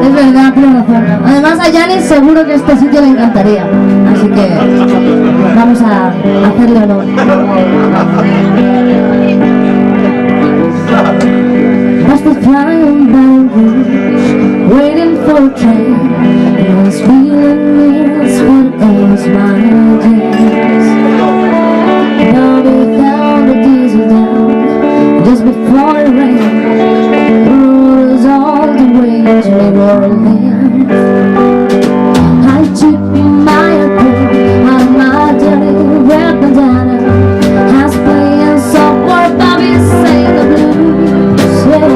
Es verdad, tienes razón. Además a Janis seguro que este sitio le encantaría. Así que vamos a hacerle honor. Past the flying by waiting for a train. I was feeling this when it was my days. Now we found the diesel down just before it rained. Rode us all the way to New Orleans. I took my apple on my dirty red bandana. I was playing software, Bobby sang the blues. Yeah.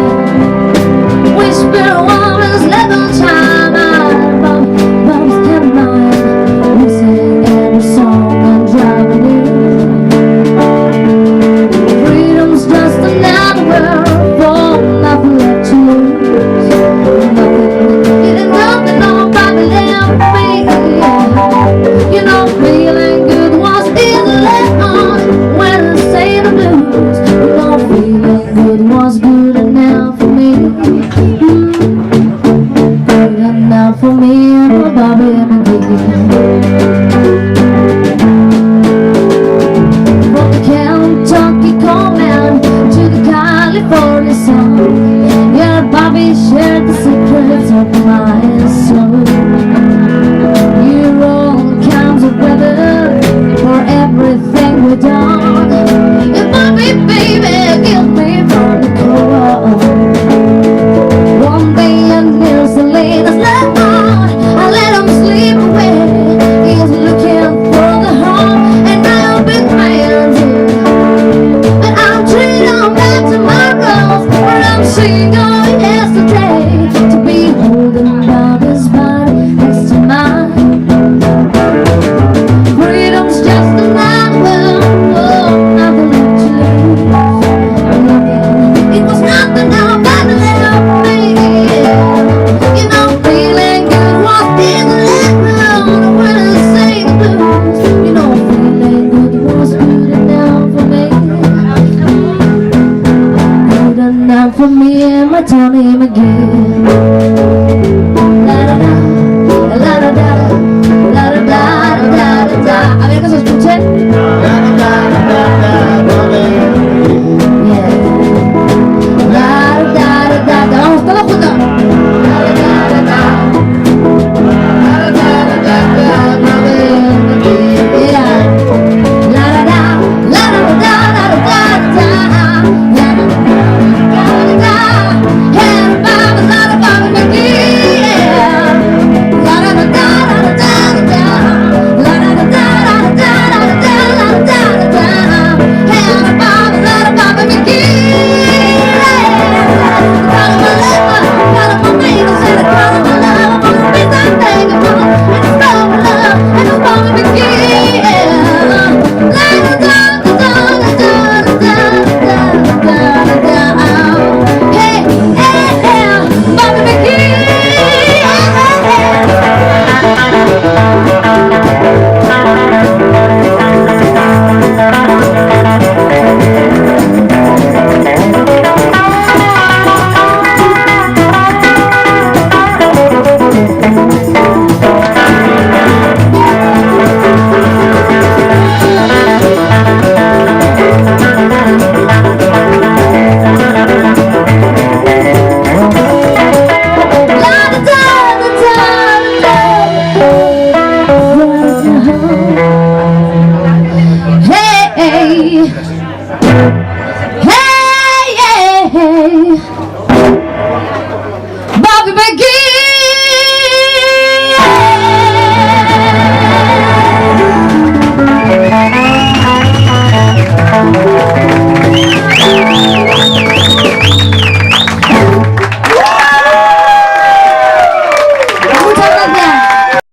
Whisper waters, let on shine. Bob's had mine. We sang every song and driving in. Freedom's just another word for nothing left to lose. Nothing, it ain't nothing nobody left me. Yeah. You know, feeling good was easily on when I say the blues. You know, feeling good was good enough for me. Good enough for me and for Bobby McGee. From the Kentucky coal man to the California sun, yeah, Bobby shared the secrets of my soul. You all kinds of weather for everything we've done. Yeah, Bobby, baby, give me from the cold. One day and here's the latest let on. I let him sleep away. He's looking for the home, and I've been trying to. But I'm treating back tomorrows, where I'm single yesterday, to be holding Bobby's body next to mine. Freedom's just another word, oh, nothing left to lose. Nothing, it was nothing nobody left me. You know, feeling good was easily known when I say the blues. You know, feeling good was good enough for me. Good enough for me and my Tony McGee.